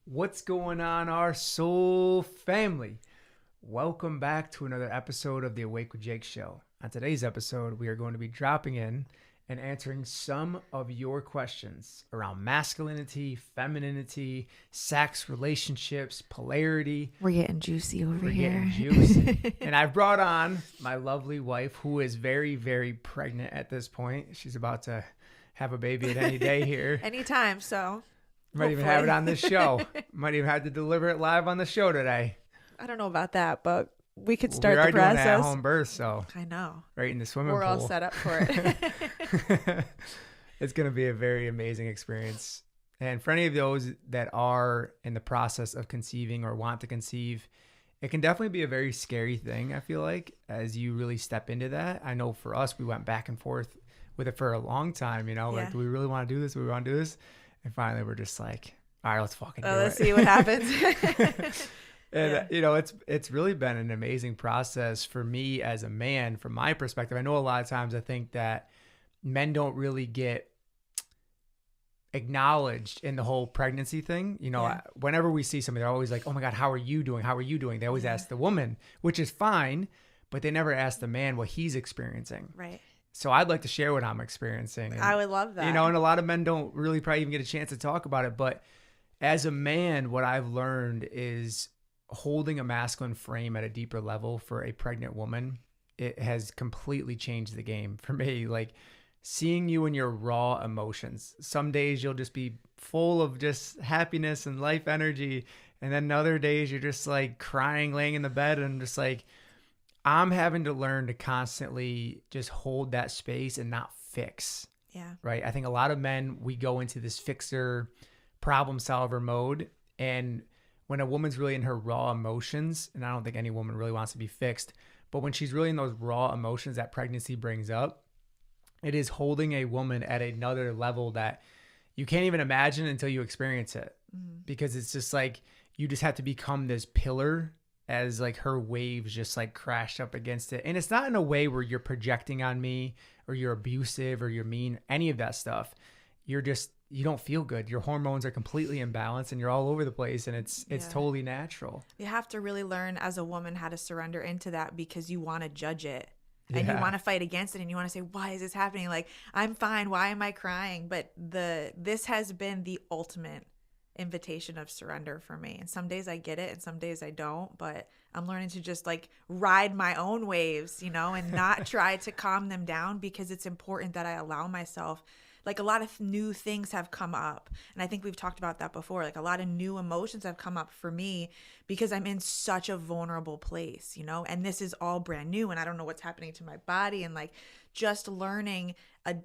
What's going on, our soul family? Welcome back to another episode of the Awake with Jake show. On today's episode, we are going to be dropping in and answering some of your questions around masculinity, femininity, sex, relationships, polarity. We're getting juicy over here. Getting juicy. And I've brought on my lovely wife, who is very, very pregnant at this point. She's about to have a baby at any day here. Anytime, so. Might even have it on this show. Might even have to deliver it live on the show today. I don't know about that, but we could start the doing that process. at home birth, so I know. Right in the swimming We're pool. all set up for it. It's going to be a very amazing experience. And for any of those that are in the process of conceiving or want to conceive, it can definitely be a very scary thing, I feel like, as you really step into that. I know for us, we went back and forth with it for a long time, like, do we really want to do this? Do we want to do this? And finally, we're just like, all right, let's fucking do it. Let's see what happens. And, it's really been an amazing process for me as a man, from my perspective. I know a lot of times I think that men don't really get acknowledged in the whole pregnancy thing. Whenever we see somebody, they're always like, oh my God, how are you doing? How are you doing? They always ask the woman, which is fine, but they never ask the man what he's experiencing. Right. So I'd like to share what I'm experiencing. And, I would love that. and a lot of men don't really probably even get a chance to talk about it. But as a man, what I've learned is holding a masculine frame at a deeper level for a pregnant woman. It has completely changed the game for me. Like, seeing you in your raw emotions. Some days you'll just be full of just happiness and life energy. And then other days you're just like crying, laying in the bed, and just like, I'm having to learn to constantly just hold that space and not fix. Yeah. Right. I think a lot of men, we go into this fixer, problem solver mode. And when a woman's really in her raw emotions, and I don't think any woman really wants to be fixed, but when she's really in those raw emotions that pregnancy brings up, it is holding a woman at another level that you can't even imagine until you experience it. Because it's just like, you just have to become this pillar as like her waves just like crash up against it. And it's not in a way where you're projecting on me or you're abusive or you're mean, any of that stuff. You don't feel good. Your hormones are completely imbalanced and you're all over the place, and it's totally natural. You have to really learn as a woman how to surrender into that, because you want to judge it. And you want to fight against it, and you want to say, why is this happening? Like, I'm fine. Why am I crying? But this has been the ultimate invitation of surrender for me. And some days I get it and some days I don't, but I'm learning to just like ride my own waves, and not try to calm them down, because it's important that I allow myself. Like, a lot of new things have come up, and I think we've talked about that before. Like, a lot of new emotions have come up for me because I'm in such a vulnerable place, and this is all brand new, and I don't know what's happening to my body, and like just learning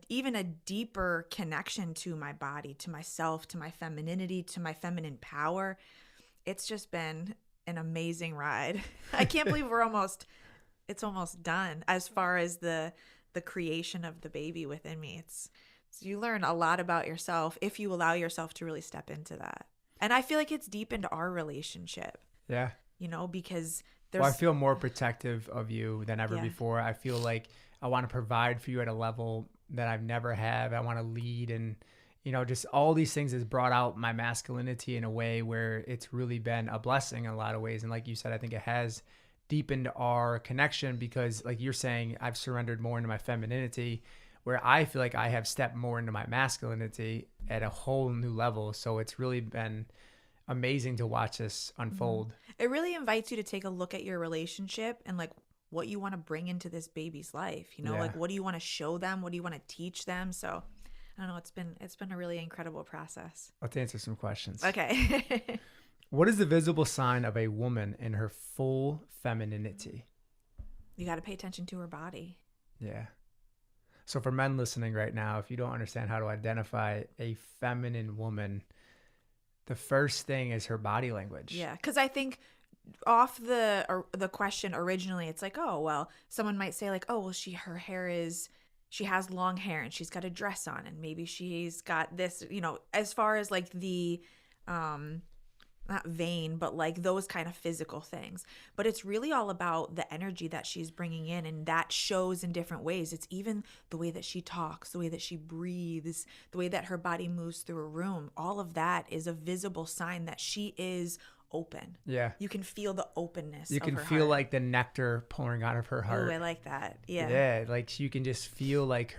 even a deeper connection to my body, to myself, to my femininity, to my feminine power. It's just been an amazing ride. I can't believe it's almost done as far as the creation of the baby within me. So you learn a lot about yourself if you allow yourself to really step into that. And I feel like it's deepened our relationship. Yeah. Because I feel more protective of you than ever before. I feel like I want to provide for you at a level that I've never have. I want to lead, and, just all these things has brought out my masculinity in a way where it's really been a blessing in a lot of ways. And like you said, I think it has deepened our connection because, like you're saying, I've surrendered more into my femininity, where I feel like I have stepped more into my masculinity at a whole new level. So it's really been amazing to watch this unfold. It really invites you to take a look at your relationship and like what you want to bring into this baby's life, like what do you want to show them? What do you want to teach them? So I don't know. It's been a really incredible process. Let's answer some questions. Okay. What is the visible sign of a woman in her full femininity? You got to pay attention to her body. Yeah. So for men listening right now, if you don't understand how to identify a feminine woman, the first thing is her body language. Yeah, because I think off the question originally, it's like, oh, well, someone might say like, oh, well, she has long hair and she's got a dress on and maybe she's got this, as far as like the not vain, but like those kind of physical things. But it's really all about the energy that she's bringing in, and that shows in different ways. It's even the way that she talks, the way that she breathes, the way that her body moves through a room. All of that is a visible sign that she is open. Yeah. You can feel the openness. You can of her feel heart. like the nectar pouring out of her heart. Ooh, I like that. Yeah. Yeah. Like you can just feel like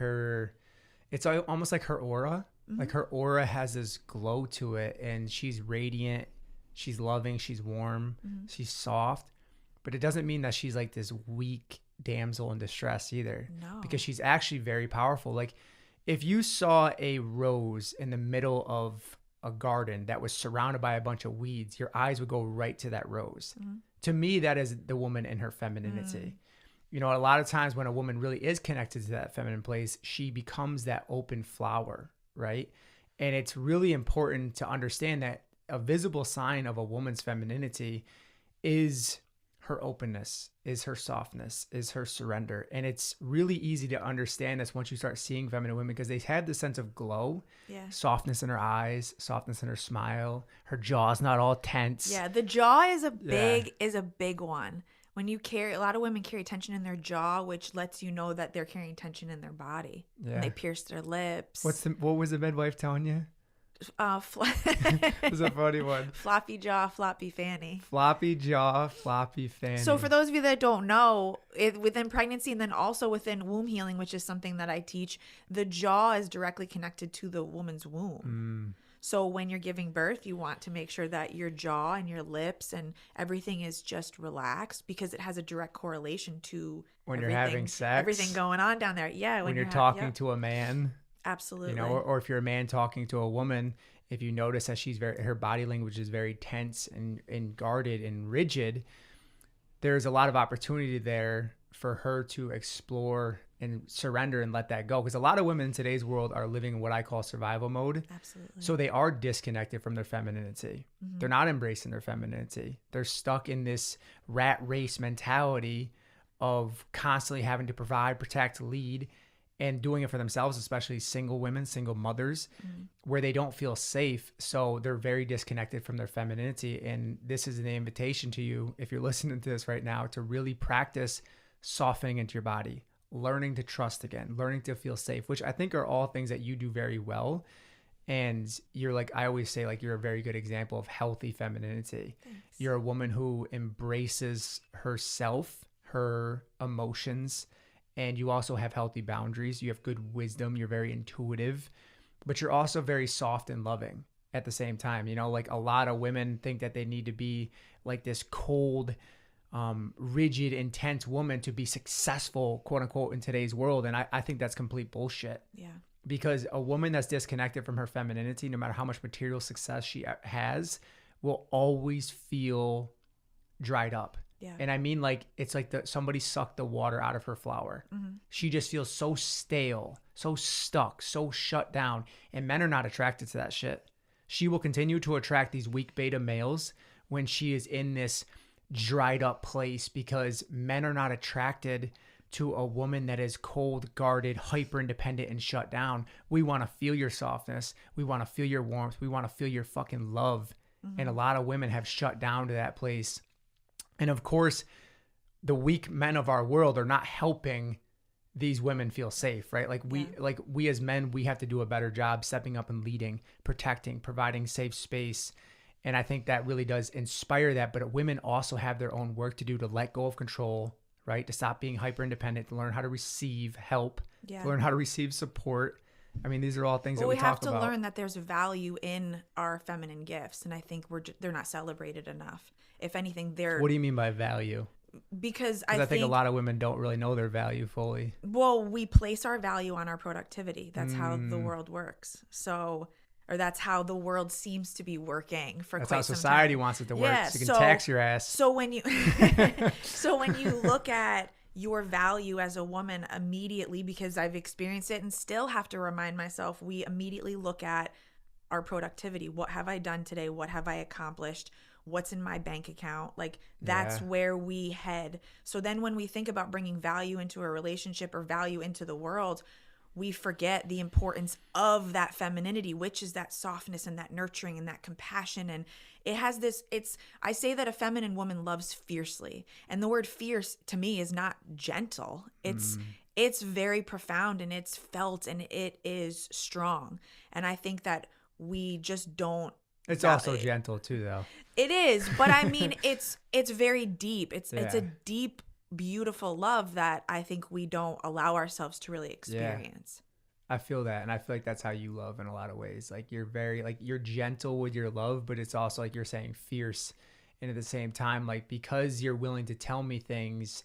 it's almost like her aura. Like her aura has this glow to it, and she's radiant. She's loving, she's warm, she's soft, but it doesn't mean that she's like this weak damsel in distress either. No. Because she's actually very powerful. Like if you saw a rose in the middle of a garden that was surrounded by a bunch of weeds, your eyes would go right to that rose. To me, that is the woman in her femininity. You know, a lot of times when a woman really is connected to that feminine place, she becomes that open flower, right? And it's really important to understand that a visible sign of a woman's femininity is her openness, is her softness, is her surrender. And it's really easy to understand this once you start seeing feminine women, because they have this sense of glow, softness in her eyes, softness in her smile. Her jaw's not all tense. Yeah, the jaw is a big one. When you carry, a lot of women carry tension in their jaw, which lets you know that they're carrying tension in their body. Yeah. And they pierce their lips. What was the midwife telling you? It's a funny one. Floppy jaw, floppy fanny. Floppy jaw, floppy fanny. So for those of you that don't know, within pregnancy and then also within womb healing, which is something that I teach, the jaw is directly connected to the woman's womb. So when you're giving birth, you want to make sure that your jaw and your lips and everything is just relaxed, because it has a direct correlation to when you're having sex, everything going on down there. Yeah. When you're talking to a man. Absolutely. You know, or if you're a man talking to a woman, if you notice that her body language is very tense and guarded and rigid, there's a lot of opportunity there for her to explore and surrender and let that go. Because a lot of women in today's world are living in what I call survival mode. Absolutely. So they are disconnected from their femininity. They're not embracing their femininity. They're stuck in this rat race mentality of constantly having to provide, protect, lead, and doing it for themselves, especially single women, single mothers, where they don't feel safe. So they're very disconnected from their femininity. And this is an invitation to you, if you're listening to this right now, to really practice softening into your body, learning to trust again, learning to feel safe, which I think are all things that you do very well. And you're like, I always say, like, you're a very good example of healthy femininity. Thanks. You're a woman who embraces herself, her emotions, and you also have healthy boundaries. You have good wisdom. You're very intuitive, but you're also very soft and loving at the same time. You know, like a lot of women think that they need to be like this cold, rigid, intense woman to be successful, quote unquote, in today's world. And I think that's complete bullshit. Yeah. Because a woman that's disconnected from her femininity, no matter how much material success she has, will always feel dried up. Yeah. And I mean, like, it's like somebody sucked the water out of her flower. She just feels so stale, so stuck, so shut down. And men are not attracted to that shit. She will continue to attract these weak beta males when she is in this dried up place, because men are not attracted to a woman that is cold, guarded, hyper independent, and shut down. We want to feel your softness. We want to feel your warmth. We want to feel your fucking love. And a lot of women have shut down to that place. And of course, the weak men of our world are not helping these women feel safe, right? Like we as men, we have to do a better job stepping up and leading, protecting, providing safe space. And I think that really does inspire that. But women also have their own work to do to let go of control, right? To stop being hyper independent, to learn how to receive help, to learn how to receive support. I mean, these are all things that we talk about. We have to learn that there's value in our feminine gifts. And I think they're not celebrated enough. If anything, What do you mean by value? Because I think a lot of women don't really know their value fully. Well, we place our value on our productivity. That's how the world works. So, or that's how the world seems to be working for quite some time. That's how society wants it to work. So you can tax your ass. So when you look at your value as a woman immediately, because I've experienced it and still have to remind myself, we immediately look at our productivity. What have I done today? What have I accomplished? What's in my bank account? Like, that's where we head. So then when we think about bringing value into a relationship or value into the world, we forget the importance of that femininity, which is that softness and that nurturing and that compassion. And it has this, I say that a feminine woman loves fiercely. And the word fierce to me is not gentle. It's very profound, and it's felt, and it is strong. And I think that we just don't. It's also gentle too, though. It is, but I mean, it's very deep. It's a deep, beautiful love that I think we don't allow ourselves to really experience. I feel that, and I feel like that's how you love in a lot of ways. Like you're very, like you're gentle with your love, but it's also like you're saying fierce, and at the same time, like because you're willing to tell me things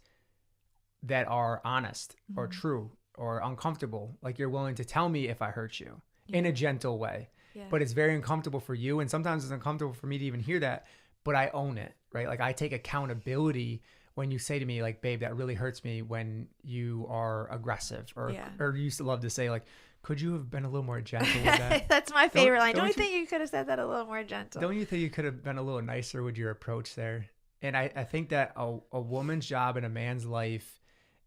that are honest or true or uncomfortable, like you're willing to tell me if I hurt you in a gentle way. Yeah. But it's very uncomfortable for you, and sometimes it's uncomfortable for me to even hear that, but I own it, right? Like I take accountability when you say to me, like, babe, that really hurts me when you are aggressive, or you used to love to say, like, could you have been a little more gentle with that? That's my favorite line. Don't you think you could have said that a little more gentle? Don't you think you could have been a little nicer with your approach there? And I think that a woman's job in a man's life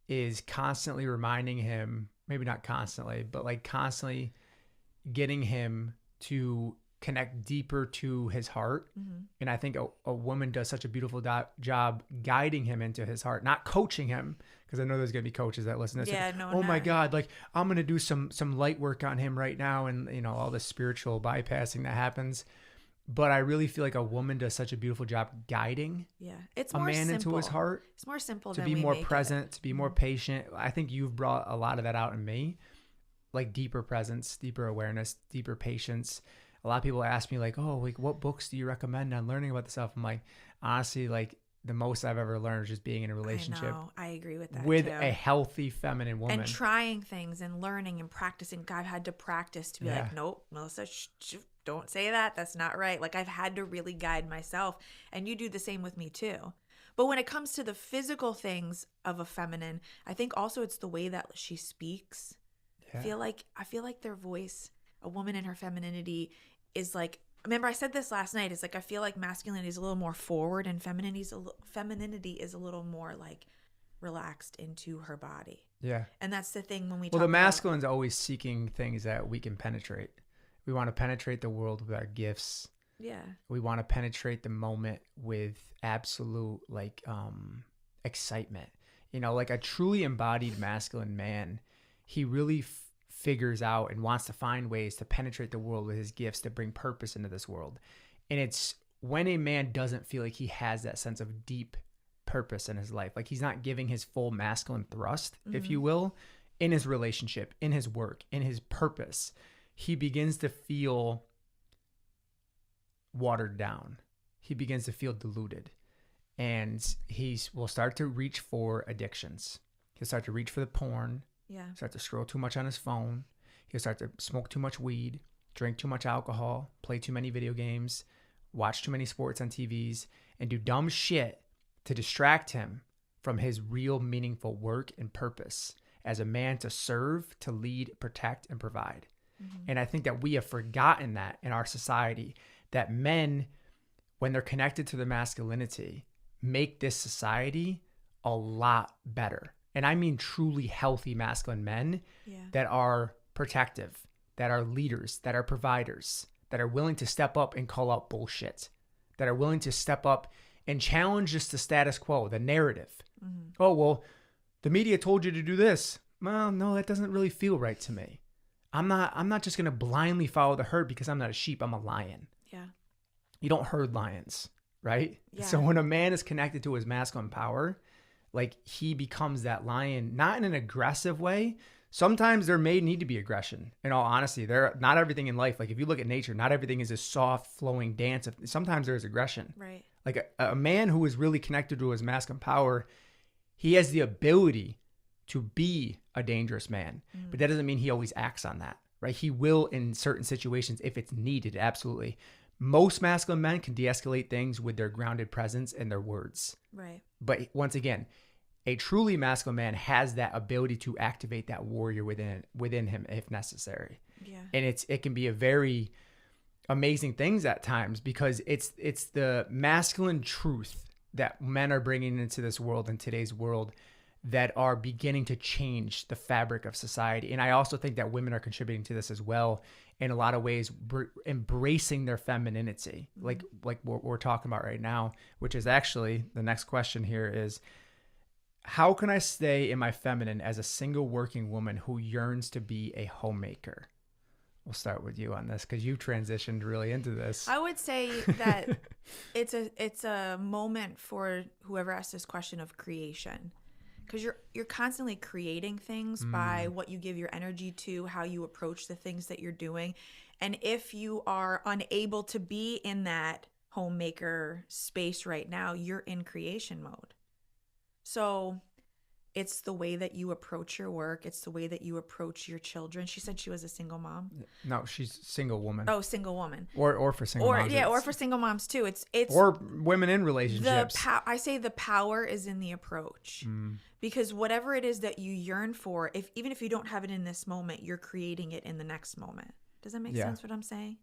is constantly reminding him, maybe not constantly, but like constantly getting him to connect deeper to his heart. And I think a woman does such a beautiful job guiding him into his heart, not coaching him, because I know there's going to be coaches that listen to this. Yeah, like, my God, like I'm going to do some light work on him right now. And you know, all the spiritual bypassing that happens. But I really feel like a woman does such a beautiful job guiding it's a more man simple. into his heart. It's more simple to than be we more make present, it. to be more patient. I think you've brought a lot of that out in me, like deeper presence, deeper awareness, deeper patience. A lot of people ask me like, oh, like what books do you recommend on learning about this stuff? I'm like, honestly, like the most I've ever learned is just being in a relationship. I agree with that with too. A healthy feminine woman. And trying things and learning and practicing. I've had to practice to be like, nope, Melissa, don't say that. That's not right. Like I've had to really guide myself. And you do the same with me too. But when it comes to the physical things of a feminine, I think also it's the way that she speaks. I feel like their voice, a woman in her femininity, is like, remember I said this last night, it's like I feel like masculinity is a little more forward and femininity is a little more like relaxed into her body. Yeah. And that's the thing when we talk the masculine's always seeking things that we can penetrate. We want to penetrate the world with our gifts. Yeah. We want to penetrate the moment with absolute like excitement. You know, like a truly embodied masculine man, he really figures out and wants to find ways to penetrate the world with his gifts to bring purpose into this world. And it's when a man doesn't feel like he has that sense of deep purpose in his life, like he's not giving his full masculine thrust, if you will, in his relationship, in his work, in his purpose, he begins to feel watered down. He begins to feel diluted, and he will start to reach for addictions. He'll start to reach for the porn. Yeah. Start to scroll too much on his phone. He'll start to smoke too much weed, drink too much alcohol, play too many video games, watch too many sports on TVs, and do dumb shit to distract him from his real meaningful work and purpose as a man to serve, to lead, protect, and provide. And I think that we have forgotten that in our society, that men, when they're connected to their masculinity, make this society a lot better. And I mean truly healthy masculine men that are protective, that are leaders, that are providers, that are willing to step up and call out bullshit, that are willing to step up and challenge just the status quo, the narrative. Oh, well, the media told you to do this. Well, no, that doesn't really feel right to me. I'm not just going to blindly follow the herd because I'm not a sheep. I'm a lion. Yeah. You don't herd lions, right? Yeah. So when a man is connected to his masculine power, like he becomes that lion, not in an aggressive way. Sometimes there may need to be aggression. In all honesty, not everything in life. Like if you look at nature, not everything is a soft flowing dance. Sometimes there is aggression. Right. Like a man who is really connected to his masculine power, he has the ability to be a dangerous man, but that doesn't mean he always acts on that, right? He will in certain situations if it's needed. Absolutely. Most masculine men can de-escalate things with their grounded presence and their words. Right. But once again, a truly masculine man has that ability to activate that warrior within him if necessary. Yeah. And it can be a very amazing things at times because it's the masculine truth that men are bringing into this world, in today's world, that are beginning to change the fabric of society. And I also think that women are contributing to this as well in a lot of ways, embracing their femininity, like what we're talking about right now, which is actually the next question here is, how can I stay in my feminine as a single working woman who yearns to be a homemaker? We'll start with you on this because you've transitioned really into this. I would say that it's a moment for whoever asked this question of creation, because you're constantly creating things by what you give your energy to, how you approach the things that you're doing. And if you are unable to be in that homemaker space right now, you're in creation mode. So it's the way that you approach your work. It's the way that you approach your children. She said she was a single mom. No, she's single woman. Oh, single woman. Or for single moms. Yeah, or for single moms too. It's or women in relationships. I say the power is in the approach. Because whatever it is that you yearn for, even if you don't have it in this moment, you're creating it in the next moment. Does that make sense what I'm saying?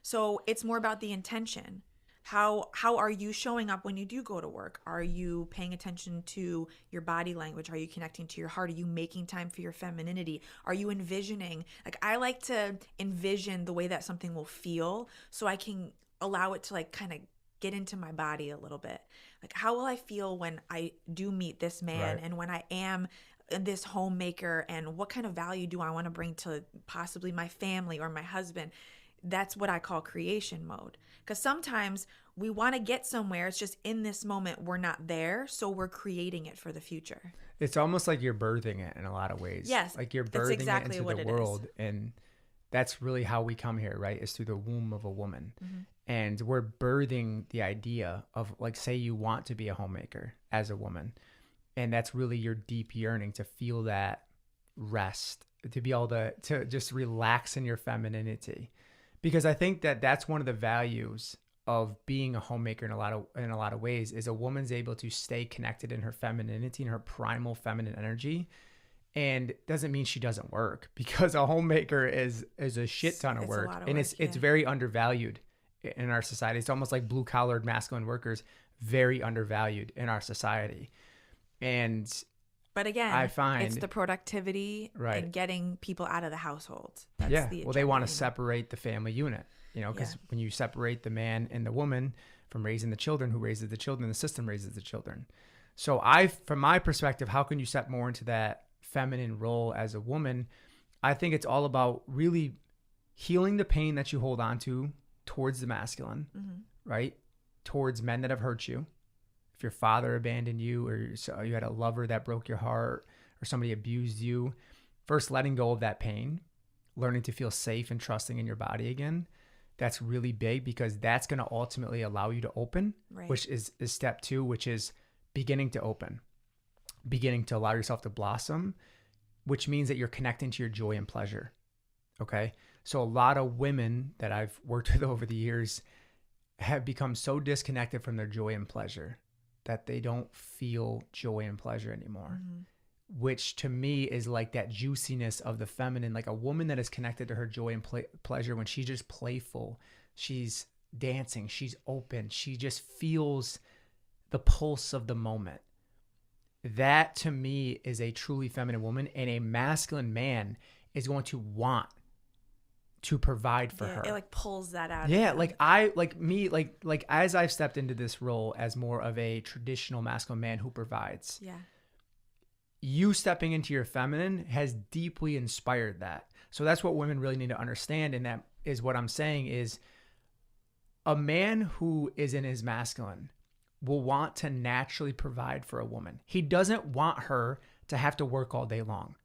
So it's more about the intention. How are you showing up when you do go to work? Are you paying attention to your body language? Are you connecting to your heart? Are you making time for your femininity? Are you envisioning? Like, I like to envision the way that something will feel so I can allow it to like kind of get into my body a little bit. Like, how will I feel when I do meet this man and when I am this homemaker, and what kind of value do I want to bring to possibly my family or my husband? That's what I call creation mode. Because sometimes we want to get somewhere. It's just in this moment, we're not there. So we're creating it for the future. It's almost like you're birthing it in a lot of ways. Yes. Like you're birthing it into the world. And that's really how we come here, right? Is through the womb of a woman. And we're birthing the idea of, like, say you want to be a homemaker as a woman. And that's really your deep yearning to feel that rest, to be able to just relax in your femininity. Because I think that that's one of the values of being a homemaker in a lot of ways, is a woman's able to stay connected in her femininity and her primal feminine energy. And doesn't mean she doesn't work, because a homemaker is a shit ton of work. It's very undervalued in our society. It's almost like blue collared masculine workers, very undervalued in our society. But again, I find it's the productivity and getting people out of the household. That's the they want to separate the family unit, because when you separate the man and the woman from raising the children, who raises the children, the system raises the children. So from my perspective, how can you step more into that feminine role as a woman? I think it's all about really healing the pain that you hold on to towards the masculine, right? Towards men that have hurt you. If your father abandoned you, or you had a lover that broke your heart, or somebody abused you, first letting go of that pain, learning to feel safe and trusting in your body again. That's really big, because that's going to ultimately allow you to open, which is step 2, which is beginning to open, beginning to allow yourself to blossom, which means that you're connecting to your joy and pleasure. Okay. So a lot of women that I've worked with over the years have become so disconnected from their joy and pleasure that they don't feel joy and pleasure anymore, which to me is like that juiciness of the feminine, like a woman that is connected to her joy and pleasure when she's just playful, she's dancing, she's open, she just feels the pulse of the moment. That to me is a truly feminine woman, and a masculine man is going to want to provide for her. It like pulls that out. Yeah, like as I've stepped into this role as more of a traditional masculine man who provides. Yeah. You stepping into your feminine has deeply inspired that. So that's what women really need to understand, and that is what I'm saying is a man who is in his masculine will want to naturally provide for a woman. He doesn't want her to have to work all day long.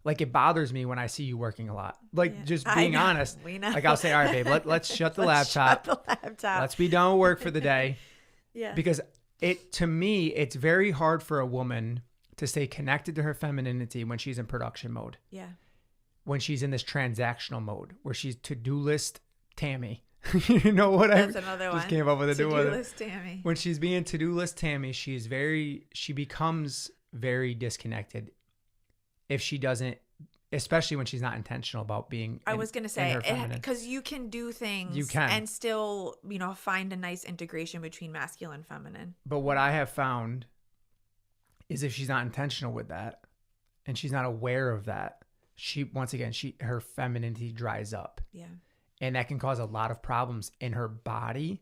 Like, it bothers me when I see you working a lot. Like, just being honest. We know. Like, I'll say, all right, babe, let's shut the laptop. Shut the laptop. Let's be done with work for the day. Because to me, it's very hard for a woman to stay connected to her femininity when she's in production mode. Yeah. When she's in this transactional mode, where she's to-do list Tammy. You know what? That's another one. Just came up with a new one. To-do list Tammy. When she's being to-do list Tammy, she becomes very disconnected. If she doesn't, especially when she's not intentional about being I was going to say, because you can do things and still, find a nice integration between masculine and feminine. But what I have found is if she's not intentional with that and she's not aware of that, her femininity dries up. Yeah. And that can cause a lot of problems in her body,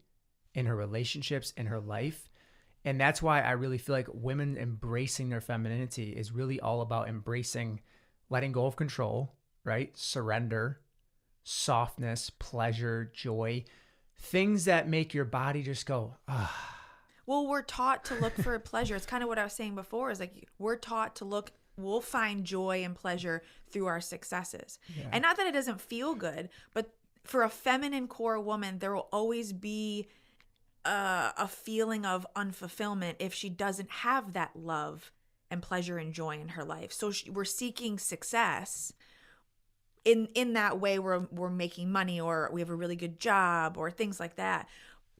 in her relationships, in her life. And that's why I really feel like women embracing their femininity is really all about embracing letting go of control, right? Surrender, softness, pleasure, joy, things that make your body just go, ah. Well, we're taught to look for pleasure. It's kind of what I was saying before, is like we're taught to look, we'll find joy and pleasure through our successes. Yeah. And not that it doesn't feel good, but for a feminine core woman, there will always be a feeling of unfulfillment if she doesn't have that love and pleasure and joy in her life. So we're seeking success in that way. We're making money, or we have a really good job, or things like that.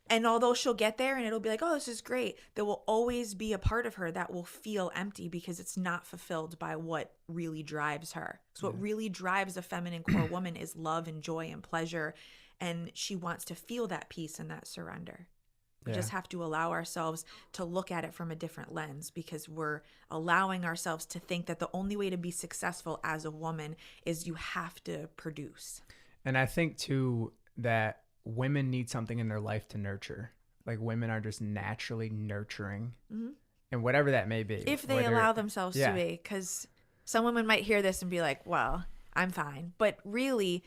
And although she'll get there and it'll be like, oh, this is great, there will always be a part of her that will feel empty because it's not fulfilled by what really drives her. So what really drives a feminine core woman is love and joy and pleasure. And she wants to feel that peace and that surrender. We just have to allow ourselves to look at it from a different lens, because we're allowing ourselves to think that the only way to be successful as a woman is you have to produce. And I think too that women need something in their life to nurture. Like women are just naturally nurturing, and whatever that may be. If they allow themselves to be, because some women might hear this and be like, well, I'm fine. But really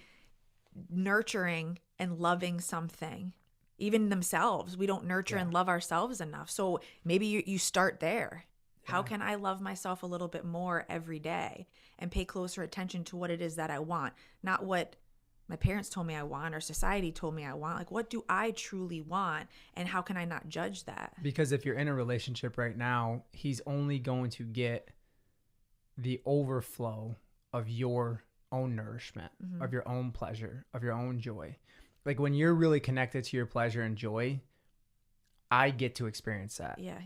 nurturing and loving something, even themselves, we don't nurture and love ourselves enough. So maybe you start there. How can I love myself a little bit more every day and pay closer attention to what it is that I want? Not what my parents told me I want or society told me I want. Like, what do I truly want, and how can I not judge that? Because if you're in a relationship right now, he's only going to get the overflow of your own nourishment, of your own pleasure, of your own joy. Like when you're really connected to your pleasure and joy, I get to experience that. Yeah,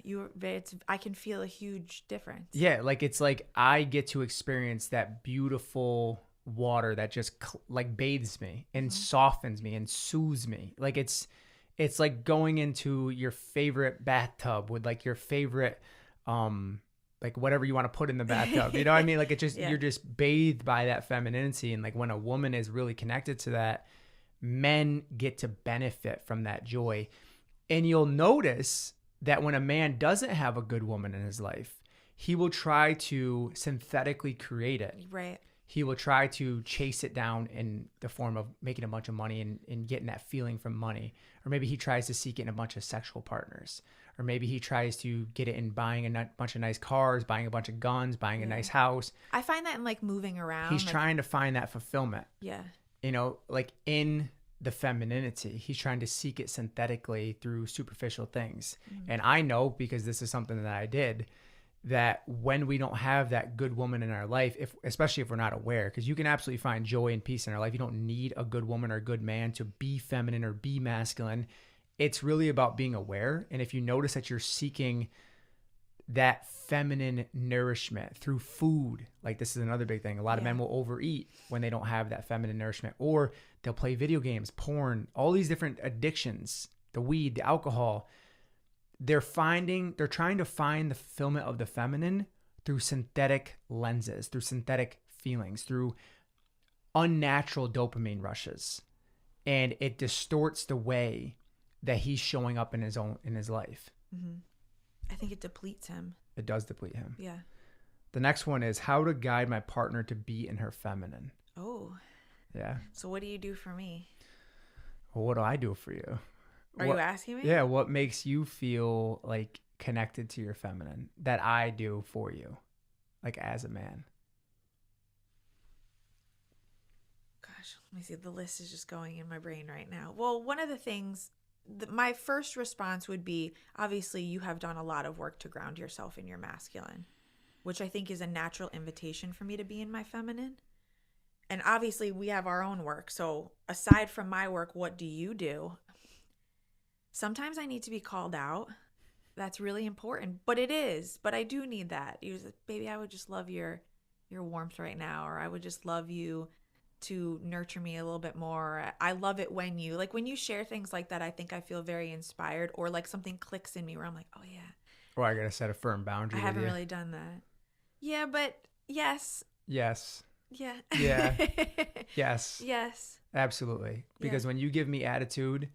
I can feel a huge difference. Yeah, like it's like I get to experience that beautiful water that just like bathes me and softens me and soothes me. Like it's like going into your favorite bathtub with like your favorite like whatever you want to put in the bathtub. You know what I mean? Like it just you're just bathed by that femininity. And like when a woman is really connected to that, men get to benefit from that joy. And you'll notice that when a man doesn't have a good woman in his life, he will try to synthetically create it. Right. He will try to chase it down in the form of making a bunch of money and getting that feeling from money. Or maybe he tries to seek it in a bunch of sexual partners. Or maybe he tries to get it in buying a bunch of nice cars, buying a bunch of guns, buying a nice house. I find that in like moving around. He's trying to find that fulfillment. Yeah. You know, like in the femininity, he's trying to seek it synthetically through superficial things. And I know, because this is something that I did, that when we don't have that good woman in our life, especially if we're not aware, because you can absolutely find joy and peace in our life. You don't need a good woman or a good man to be feminine or be masculine. It's really about being aware. And if you notice that you're seeking that feminine nourishment through food, like this is another big thing. A lot of men will overeat when they don't have that feminine nourishment, or they'll play video games, porn, all these different addictions, the weed, the alcohol. They're trying to find the fulfillment of the feminine through synthetic lenses, through synthetic feelings, through unnatural dopamine rushes. And it distorts the way that he's showing up in his life. I think it depletes him. It does deplete him. Yeah. The next one is how to guide my partner to be in her feminine. Oh. Yeah. So what do you do for me? Well, what do I do for you? Are you asking me? Yeah. What makes you feel like connected to your feminine that I do for you, like as a man? Gosh, let me see. The list is just going in my brain right now. Well, one of the things, my first response would be, obviously you have done a lot of work to ground yourself in your masculine, which I think is a natural invitation for me to be in my feminine. And obviously we have our own work. So aside from my work, what do you do? Sometimes I need to be called out. That's really important, but it is. But I do need that. You're like, baby, I would just love your warmth right now, or I would just love you to nurture me a little bit more. I love it when you share things like that. I think I feel very inspired, or like something clicks in me where I'm like, oh yeah. Or I got to set a firm boundary I with haven't you. really done that. Yeah, but yes. Yes. Yeah. Yeah. Yes. Yes. Absolutely. Because when you give me attitude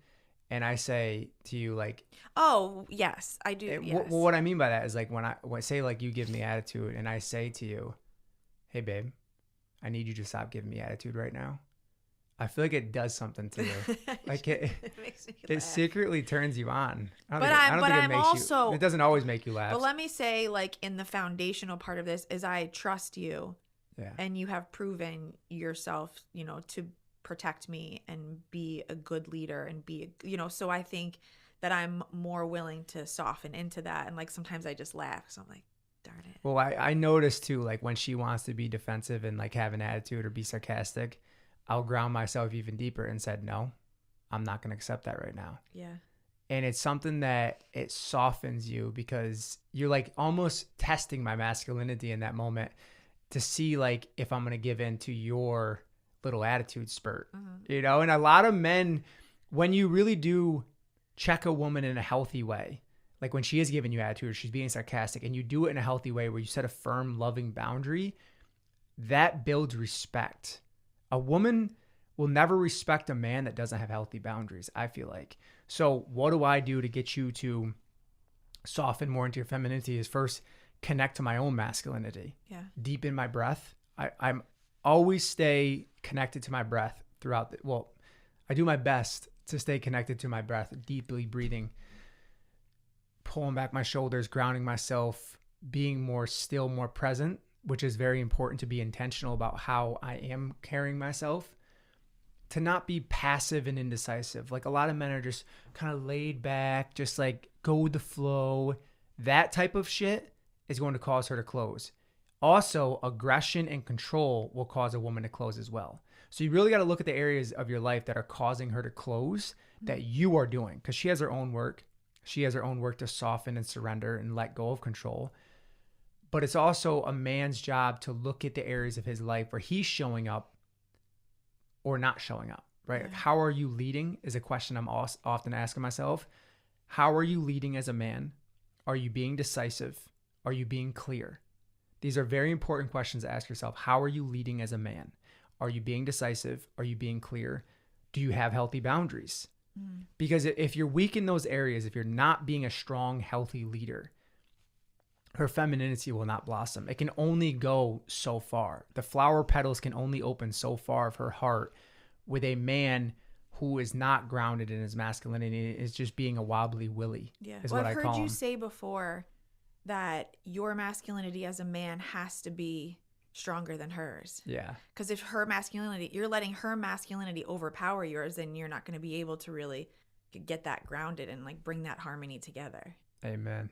and I say to you, like, oh, yes, I do. Yes. what I mean by that is like when say like you give me attitude and I say to you, hey, babe, I need you to stop giving me attitude right now. I feel like it does something to you. Like it makes me it laugh. secretly turns you on. I But don't think I'm it makes also, you. It doesn't always make you laugh. But let me say, like, in the foundational part of this is I trust you. Yeah. And you have proven yourself, you know, to protect me and be a good leader and be, you know, so I think that I'm more willing to soften into that. And like sometimes I just laugh. So I'm like, darn it. Well, I noticed too, like when she wants to be defensive and like have an attitude or be sarcastic, I'll ground myself even deeper and said, no, I'm not going to accept that right now. Yeah. And it's something that it softens you because you're like almost testing my masculinity in that moment to see like if I'm going to give in to your little attitude spurt, you know? And a lot of men, when you really do check a woman in a healthy way, like when she is giving you attitude or she's being sarcastic and you do it in a healthy way where you set a firm, loving boundary, that builds respect. A woman will never respect a man that doesn't have healthy boundaries, I feel like. So what do I do to get you to soften more into your femininity is first connect to my own masculinity. Yeah. Deepen my breath. I'm always stay connected to my breath throughout I do my best to stay connected to my breath, deeply breathing, pulling back my shoulders, grounding myself, being more still, more present, which is very important to be intentional about how I am carrying myself, to not be passive and indecisive. Like a lot of men are just kind of laid back, just like go with the flow. That type of shit is going to cause her to close. Also, aggression and control will cause a woman to close as well. So you really got to look at the areas of your life that are causing her to close that you are doing, because she has her own work. She has her own work to soften and surrender and let go of control. But it's also a man's job to look at the areas of his life where he's showing up or not showing up, right? Yeah. Like, how are you leading is a question I'm often asking myself. How are you leading as a man? Are you being decisive? Are you being clear? These are very important questions to ask yourself. How are you leading as a man? Are you being decisive? Are you being clear? Do you have healthy boundaries? Because if you're weak in those areas, if you're not being a strong, healthy leader, her femininity will not blossom. It can only go so far. The flower petals can only open so far of her heart with a man who is not grounded in his masculinity, is just being a wobbly willy. Yeah. Is Well, what I've I call heard you him. say before that your masculinity as a man has to be stronger than hers. Yeah. Because if her masculinity, you're letting her masculinity overpower yours, then you're not going to be able to really get that grounded and like bring that harmony together. Amen.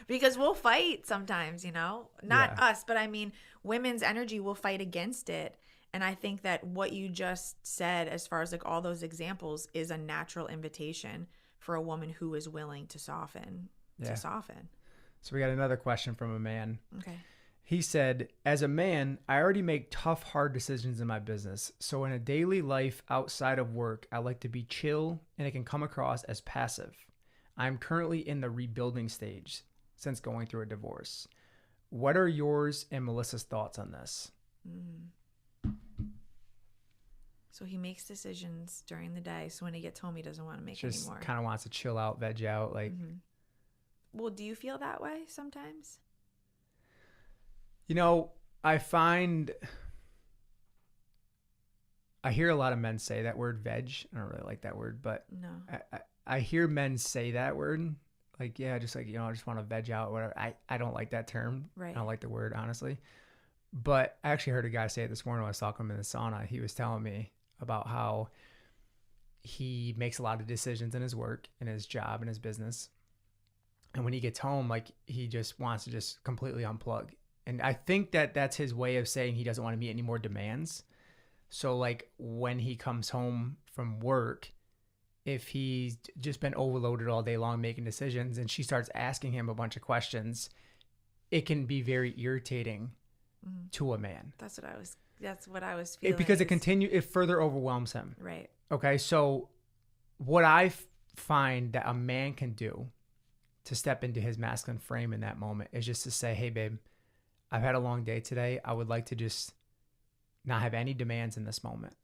Because we'll fight sometimes, you know, not Yeah. us, but I mean, women's energy will fight against it. And I think that what you just said, as far as like all those examples, is a natural invitation for a woman who is willing to soften. Yeah. Soften. So we got another question from a man. Okay. He said, as a man, I already make tough, hard decisions in my business. So in a daily life outside of work, I like to be chill and it can come across as passive. I'm currently in the rebuilding stage since going through a divorce. What are yours and Melissa's thoughts on this? So he makes decisions during the day. So when he gets home, he doesn't want to make Just anymore. kind of wants to chill out, veg out. Like, Well, do you feel that way sometimes? you know, I hear a lot of men say that word veg. I don't really like that word, but No. I hear men say that word. Like, yeah, just like, you know, I just want to veg out, whatever. I don't like that term. Right. I don't like the word, honestly. But I actually heard a guy say it this morning when I was talking to him in the sauna. He was telling me about how he makes a lot of decisions in his work, in his job, in his business. And when he gets home, like, he just wants to just completely unplug. And I think that that's his way of saying he doesn't want to meet any more demands. So, like, when he comes home from work, if he's just been overloaded all day long making decisions and she starts asking him a bunch of questions, it can be very irritating to a man. That's what I was feeling. Because it further overwhelms him. Right. Okay, so what I find that a man can do to step into his masculine frame in that moment is just to say, hey, babe, I've had a long day today. I would like to just not have any demands in this moment.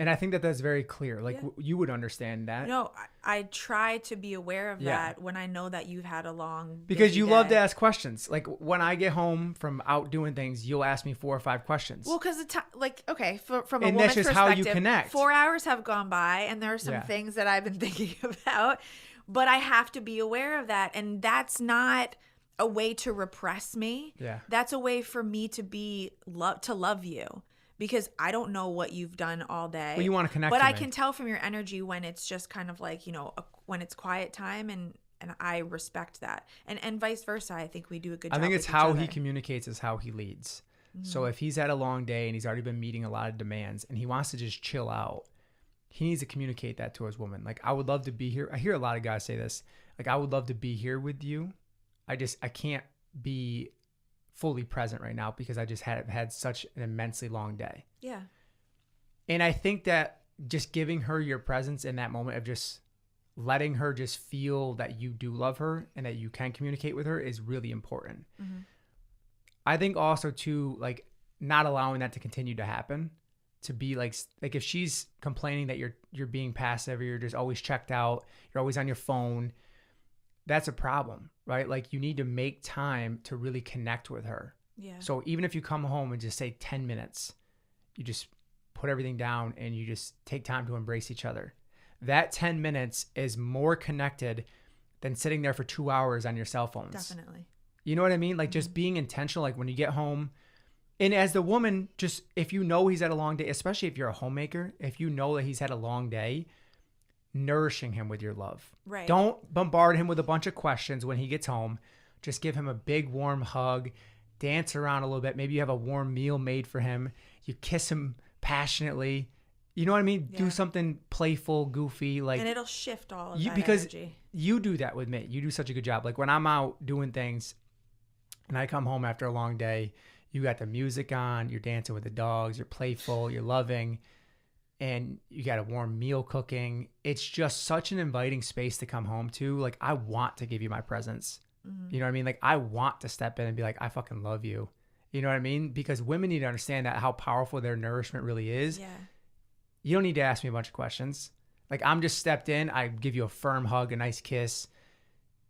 And I think that that's very clear. Like you would understand that. No, I try to be aware of that when I know that you've had a long because you day. love to ask questions. Like when I get home from out doing things, you'll ask me 4 or 5 questions. Well, because okay, from a and woman's that's just perspective, how you connect. 4 hours have gone by, and there are some things that I've been thinking about, but I have to be aware of that, and that's not a way to repress me. Yeah, that's a way for me to love you. Because I don't know what you've done all day. Well, you want to connect but to I me. can tell from your energy when it's just kind of like, when it's quiet time, and I respect that. And vice versa. I think we do a good job. I think it's with how each other. he communicates is how he leads. Mm-hmm. So if he's had a long day and he's already been meeting a lot of demands and he wants to just chill out, he needs to communicate that to his woman. Like, I would love to be here. I hear a lot of guys say this. Like, I would love to be here with you. I can't be fully present right now because I just had such an immensely long day. Yeah. And I think that just giving her your presence in that moment of just letting her just feel that you do love her and that you can communicate with her is really important. Mm-hmm. I think also too, like, not allowing that to continue to happen, to be like if she's complaining that you're being passive or you're just always checked out, you're always on your phone, that's a problem, right? Like, you need to make time to really connect with her. Yeah. So even if you come home and just say 10 minutes, you just put everything down and you just take time to embrace each other. That 10 minutes is more connected than sitting there for 2 hours on your cell phones. Definitely. You know what I mean? Like, just being intentional, like when you get home. And as the woman, just if you know he's had a long day, especially if you're a homemaker, if you know that he's had a long day, nourishing him with your love. Right. Don't bombard him with a bunch of questions when he gets home. Just give him a big warm hug, dance around a little bit. Maybe you have a warm meal made for him. You kiss him passionately. You know what I mean? Yeah. Do something playful, goofy, like, and it'll shift all of that because energy. You do that with me. You do such a good job. Like when I'm out doing things and I come home after a long day, you got the music on, you're dancing with the dogs, you're playful, you're loving, and you got a warm meal cooking. It's just such an inviting space to come home to. Like, I want to give you my presence. Mm-hmm. You know what I mean? Like, I want to step in and be like, I fucking love you. You know what I mean? Because women need to understand that how powerful their nourishment really is. Yeah. You don't need to ask me a bunch of questions. Like, I'm just stepped in, I give you a firm hug, a nice kiss,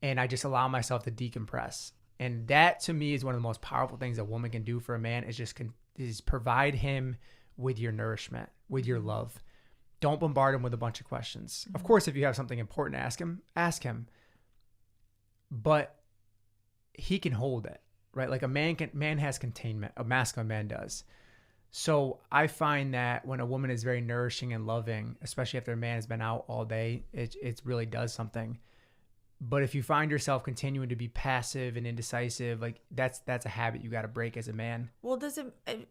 and I just allow myself to decompress. And that, to me, is one of the most powerful things a woman can do for a man, is provide him with your nourishment, with your love. Don't bombard him with a bunch of questions. Mm-hmm. Of course, if you have something important to ask him. But he can hold it, right? Like, man has containment. A masculine man does. So I find that when a woman is very nourishing and loving, especially after a man has been out all day, it really does something. But if you find yourself continuing to be passive and indecisive, like, that's a habit you got to break as a man. Well,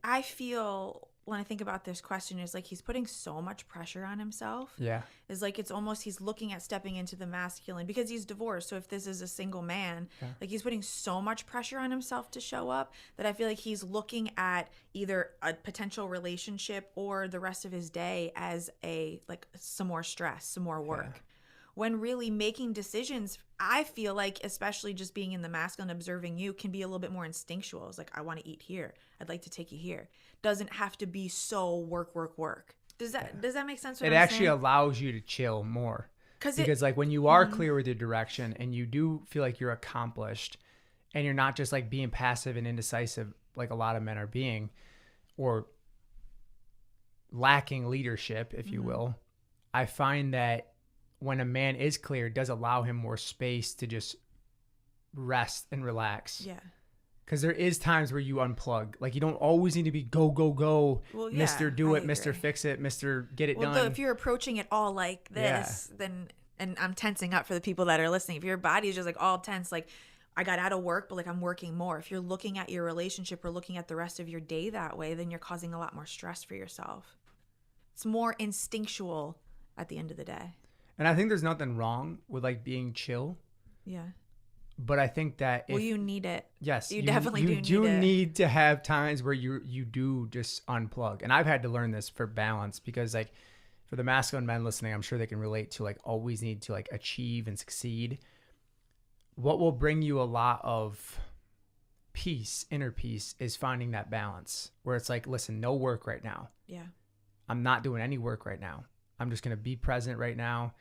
I feel when I think about this question, is like he's putting so much pressure on himself. Yeah. It's like it's almost he's looking at stepping into the masculine because he's divorced. So if this is a single man, like, he's putting so much pressure on himself to show up that I feel like he's looking at either a potential relationship or the rest of his day as some more stress, some more work. Yeah. When really making decisions, I feel like, especially just being in the masculine, observing you, can be a little bit more instinctual. It's like, I want to eat here. I'd like to take you here. Doesn't have to be so work. Does that make sense? It actually allows you to chill more. Because like when you are clear with your direction and you do feel like you're accomplished and you're not just like being passive and indecisive like a lot of men are being, or lacking leadership, if you will, I find that when a man is clear, it does allow him more space to just rest and relax. Yeah. Because there is times where you unplug. Like, you don't always need to be go, well, yeah, Mr. Do it, Mr. Fix it, Mr. Get it done. Well, if you're approaching it all like this, then, and I'm tensing up for the people that are listening, if your body is just like all tense, like, I got out of work, but like I'm working more. If you're looking at your relationship or looking at the rest of your day that way, then you're causing a lot more stress for yourself. It's more instinctual at the end of the day. And I think there's nothing wrong with like being chill. Yeah. But I think that well, you need it. Yes, you definitely do. You do need to have times where you do just unplug. And I've had to learn this for balance, because like for the masculine men listening, I'm sure they can relate to like always need to like achieve and succeed. what will bring you a lot of peace, inner peace, is finding that balance where it's like, listen, no work right now. Yeah. I'm not doing any work right now. I'm just going to be present right now.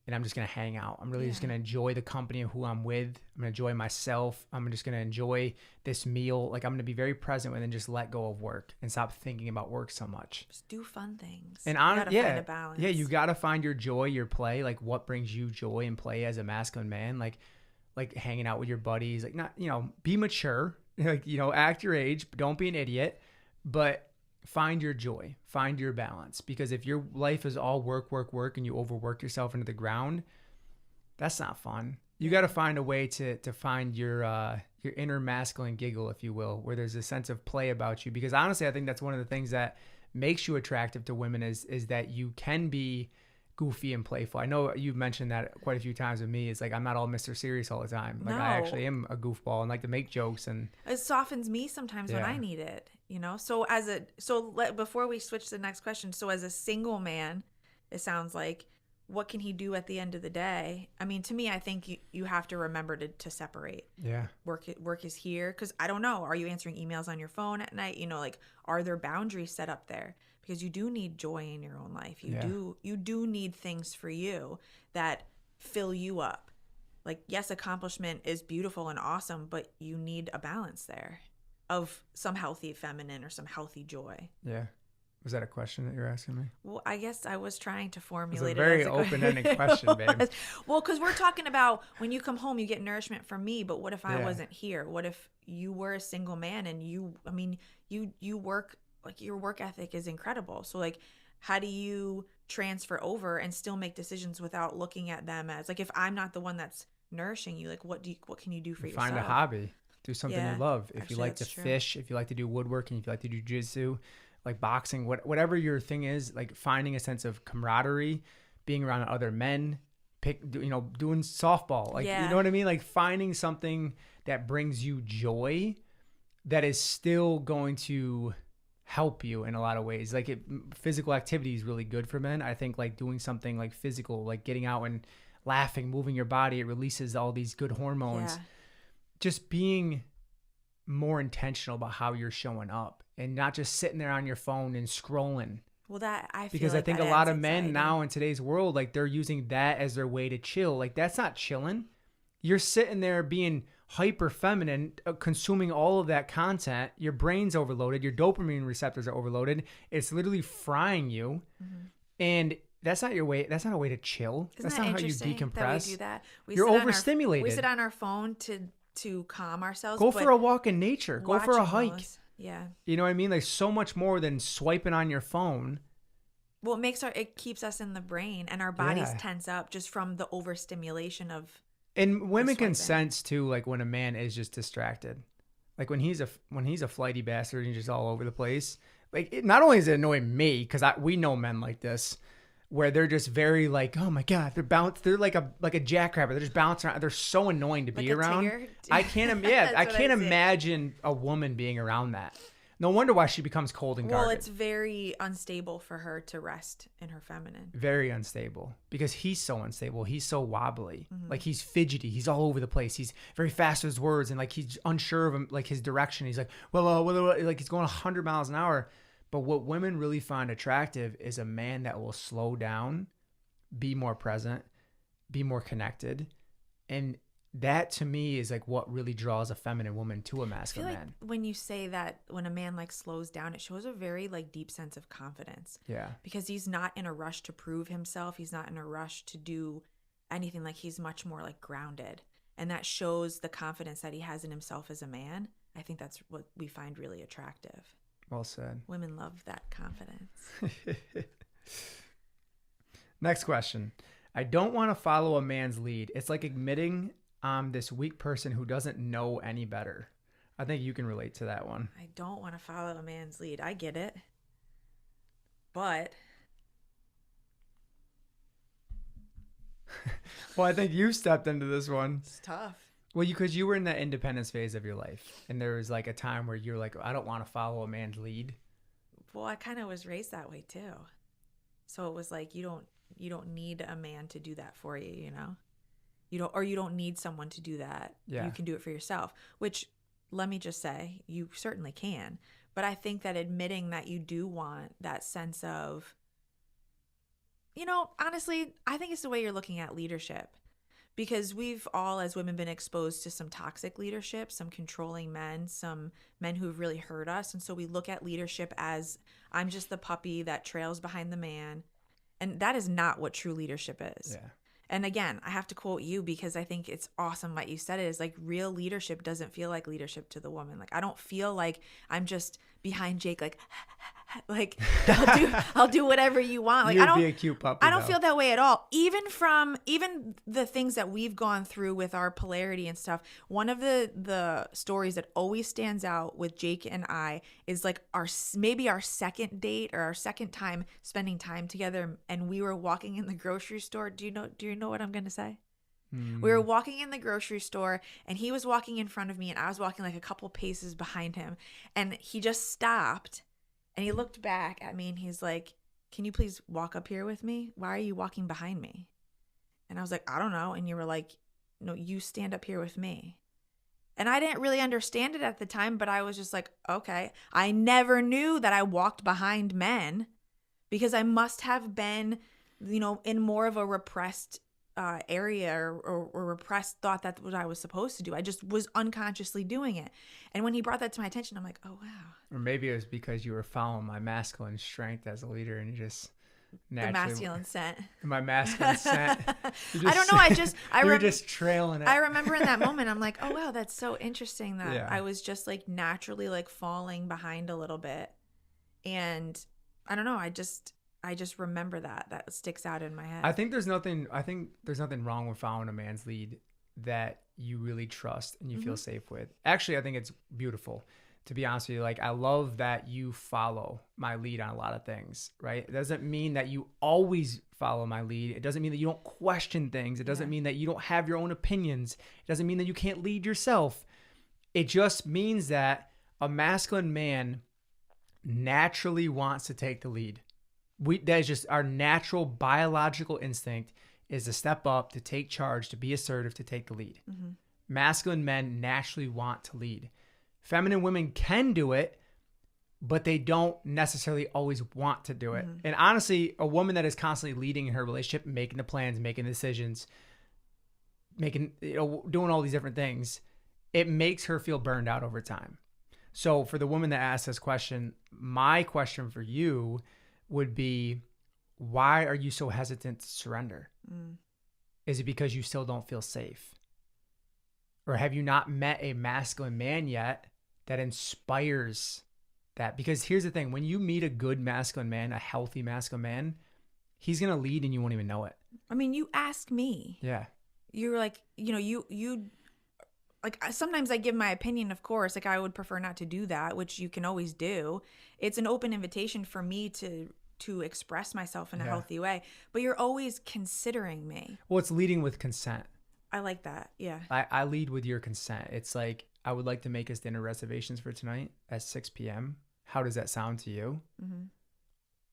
And I'm just going to hang out. I'm really just going to enjoy the company of who I'm with. I'm going to enjoy myself. I'm just going to enjoy this meal. Like, I'm going to be very present with and just let go of work and stop thinking about work so much. Just do fun things. And you gotta find a balance. Yeah, you got to find your joy, your play, like what brings you joy and play as a masculine man, like hanging out with your buddies, like not, be mature, like, act your age, but don't be an idiot, but find your joy, find your balance. Because if your life is all work, and you overwork yourself into the ground, that's not fun. You got to find a way to find your inner masculine giggle, if you will, where there's a sense of play about you. Because honestly, I think that's one of the things that makes you attractive to women is that you can be goofy and playful. I know you've mentioned that quite a few times with me. It's like, I'm not all Mr. Serious all the time. Like, I actually am a goofball and like to make jokes, and it softens me sometimes when I need it, So before we switch to the next question, so as a single man, it sounds like, what can he do at the end of the day? I mean, to me, I think you have to remember to separate. Yeah. Work is here, because I don't know. Are you answering emails on your phone at night? Like, are there boundaries set up there? Because you do need joy in your own life. You do need things for you that fill you up. Like, yes, accomplishment is beautiful and awesome, but you need a balance there of some healthy feminine or some healthy joy. Yeah. Was that a question that you're asking me? Well, I guess I was trying to formulate it. It's a very open-ended question, babe. Well, because we're talking about when you come home, you get nourishment from me. But what if I wasn't here? What if you were a single man and you work, like, your work ethic is incredible. So, like, how do you transfer over and still make decisions without looking at them as, like, if I'm not the one that's nourishing you, like, what can you do for yourself? Find a hobby. Do something you love. If you like to fish, if you like to do woodworking, if you like to do jiu-jitsu, like boxing, whatever your thing is, like finding a sense of camaraderie, being around other men, doing softball, like, you know what I mean? Like, finding something that brings you joy that is still going to help you in a lot of ways. Like, physical activity is really good for men. I think, like, doing something like physical, like getting out and laughing, moving your body, it releases all these good hormones. Just being more intentional about how you're showing up and not just sitting there on your phone and scrolling. Well, I think a lot of men now in today's world, like, they're using that as their way to chill. Like, that's not chilling. You're sitting there being hyper feminine, consuming all of that content. Your brain's overloaded. Your dopamine receptors are overloaded. It's literally frying you. Mm-hmm. And that's not your way. That's not a way to chill. That's not how you decompress. That we do that. You're overstimulated. We sit on our phone to calm ourselves. Go for a walk in nature. Go for a hike. Yeah. You know what I mean? Like, so much more than swiping on your phone. Well, it keeps us in the brain, and our bodies tense up just from the overstimulation of. And women can sense too, like, when a man is just distracted. Like, when he's a flighty bastard and he's just all over the place. Like, not only does it annoy me, because we know men like this, where they're just very like, oh my God, they're like a jackrabbit. They're just bouncing around. They're so annoying to be around. Tiger? I can't imagine a woman being around that. No wonder why she becomes cold and guarded. Well, it's very unstable for her to rest in her feminine. Very unstable, because he's so unstable. He's so wobbly. Mm-hmm. Like, he's fidgety. He's all over the place. He's very fast with his words, and like, he's unsure of him, like, his direction. He's like, like, he's going 100 miles an hour. But what women really find attractive is a man that will slow down, be more present, be more connected. And that, to me, is like what really draws a feminine woman to a masculine man. When you say that, when a man like slows down, it shows a very like deep sense of confidence. Yeah. Because he's not in a rush to prove himself. He's not in a rush to do anything. Like, he's much more like grounded. And that shows the confidence that he has in himself as a man. I think that's what we find really attractive. Well said. Women love that confidence. Next question. I don't want to follow a man's lead. It's like admitting I'm this weak person who doesn't know any better. I think you can relate to that one. I don't want to follow a man's lead. I get it. But. Well, I think you stepped into this one. It's tough. Well, because you were in that independence phase of your life, and there was like a time where you're like, I don't want to follow a man's lead. Well, I kind of was raised that way too, so it was like you don't need a man to do that for you, you know. You don't need someone to do that. Yeah. You can do it for yourself, which let me just say, you certainly can. But I think that admitting that you do want that sense of, honestly, I think it's the way you're looking at leadership. Because we've all, as women, been exposed to some toxic leadership, some controlling men, some men who have really hurt us. And so we look at leadership as, I'm just the puppy that trails behind the man. And that is not what true leadership is. Yeah. And again, I have to quote you because I think it's awesome what you said. It is like real leadership doesn't feel like leadership to the woman. Like, I don't feel like I'm just behind Jake, like I'll do whatever you want. Like, You'd be a cute puppy. I don't feel that way at all. Even the things that we've gone through with our polarity and stuff. One of the stories that always stands out with Jake and I is like maybe our second date or our second time spending time together, and we were walking in the grocery store. Do you know what I'm going to say? We were walking in the grocery store, and he was walking in front of me, and I was walking like a couple paces behind him, and he just stopped, and he looked back at me, and he's like, "Can you please walk up here with me? Why are you walking behind me?" And I was like, "I don't know." And you were like, "No, you stand up here with me." And I didn't really understand it at the time, but I was just like, okay. I never knew that I walked behind men because I must have been, in more of a repressed area or repressed thought that's what I was supposed to do. I just was unconsciously doing it. And when he brought that to my attention, I'm like, oh, wow. Or maybe it was because you were following my masculine strength as a leader and you just naturally... The masculine scent. My masculine scent. I don't know. You were just trailing it. I remember in that moment, I'm like, oh, wow, that's so interesting that Yeah. I was just like naturally like falling behind a little bit. And I don't know. I just remember that sticks out in my head. I think there's nothing wrong with following a man's lead that you really trust and you feel safe with. Actually, I think it's beautiful, to be honest with you. Like, I love that you follow my lead on a lot of things, right? It doesn't mean that you always follow my lead. It doesn't mean that you don't question things. It doesn't mean that you don't have your own opinions. It doesn't mean that you can't lead yourself. It just means that a masculine man naturally wants to take the lead. That is just our natural biological instinct, is to step up, to take charge, to be assertive, to take the lead. Masculine men naturally want to lead. Feminine women can do it, but they don't necessarily always want to do it. And honestly, a woman that is constantly leading in her relationship, making the plans, making the decisions, doing all these different things, it makes her feel burned out over time. So for the woman that asked this question, my question for you would be, why are you so hesitant to surrender? Is it because you still don't feel safe? Or have you not met a masculine man yet that inspires that? Because here's the thing, when you meet a good masculine man, a healthy masculine man, he's going to lead and you won't even know it. I mean, you ask me. Yeah. You're like, you like, sometimes I give my opinion, of course, like I would prefer not to do that, which you can always do. It's an open invitation for me to express myself in a healthy way, but you're always considering me. Well, it's leading with consent. I like that. Yeah. I lead with your consent. It's like, I would like to make us dinner reservations for tonight at 6 p.m. How does that sound to you?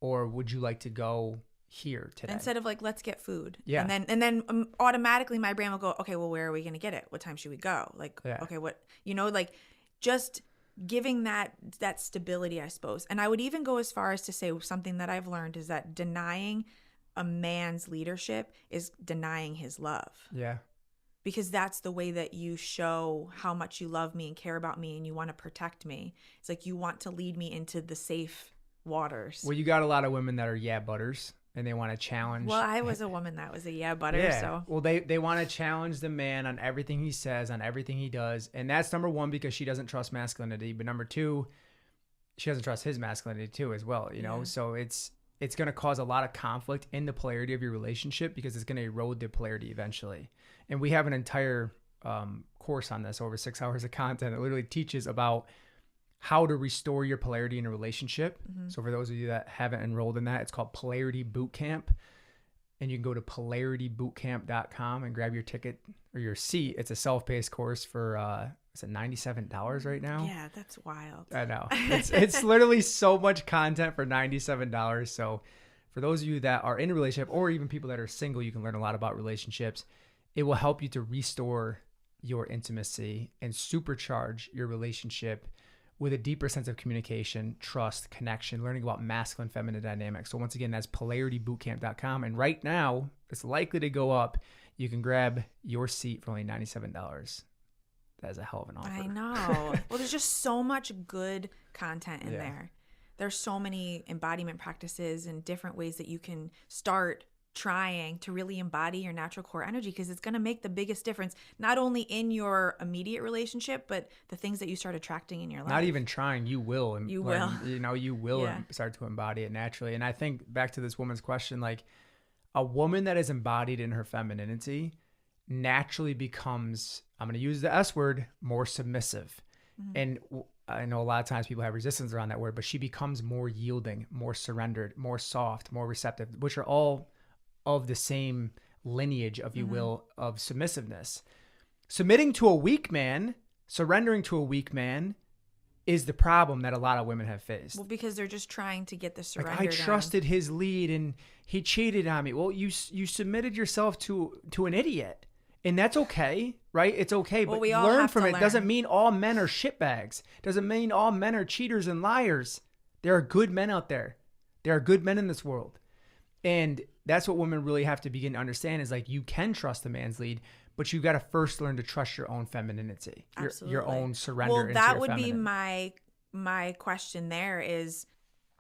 Or would you like to go here today? Instead of like, let's get food. Yeah. And then automatically my brain will go, okay, well, where are we going to get it? What time should we go? Like, okay, what, like just giving that stability, I suppose. And I would even go as far as to say something that I've learned is that denying a man's leadership is denying his love. Yeah. Because that's the way that you show how much you love me and care about me and you want to protect me. It's like you want to lead me into the safe waters. Well, you got a lot of women that are yeah butters and they want to challenge. Well, I was a woman that was a yeah butter. Yeah. So. Well, they want to challenge the man on everything he says, on everything he does. And that's number one, because she doesn't trust masculinity. But number two, she doesn't trust his masculinity too as well, you know? So it's going to cause a lot of conflict in the polarity of your relationship, because it's going to erode the polarity eventually. And we have an entire course on this, over 6 hours of content that literally teaches about how to restore your polarity in a relationship. So for those of you that haven't enrolled in that, it's called Polarity Bootcamp. And you can go to polaritybootcamp.com and grab your ticket or your seat. It's a self-paced course for, is it $97 right now? Yeah, that's wild. I know. It's literally so much content for $97. So for those of you that are in a relationship, or even people that are single, you can learn a lot about relationships. it will help you to restore your intimacy and supercharge your relationship with a deeper sense of communication, trust, connection, learning about masculine, feminine dynamics. So once again, that's polaritybootcamp.com. And right now, it's likely to go up. You can grab your seat for only $97. That is a hell of an offer. I know. Well, there's just so much good content in there. There's so many embodiment practices and different ways that you can start trying to really embody your natural core energy, because it's going to make the biggest difference, not only in your immediate relationship, but the things that you start attracting in your life. Not even trying, you will. You will. You will start to embody it naturally. And I think back to this woman's question, like a woman that is embodied in her femininity naturally becomes, I'm going to use the S word, more submissive. Mm-hmm. And I know a lot of times people have resistance around that word, but she becomes more yielding, more surrendered, more soft, more receptive, which are all of the same lineage, if you will, of submissiveness. Submitting to a weak man, surrendering to a weak man is the problem that a lot of women have faced. Well, because they're just trying to get the surrender. Like, I trusted his lead and he cheated on me. Well, you submitted yourself to an idiot. And that's okay, right? It's okay, but we all learn have from to it. learn. Doesn't mean all men are shitbags. Doesn't mean all men are cheaters and liars. There are good men out there. There are good men in this world. And that's what women really have to begin to understand is like, you can trust a man's lead, but you got to first learn to trust your own femininity, your own surrender. Well, into that your would feminine. be my question there is,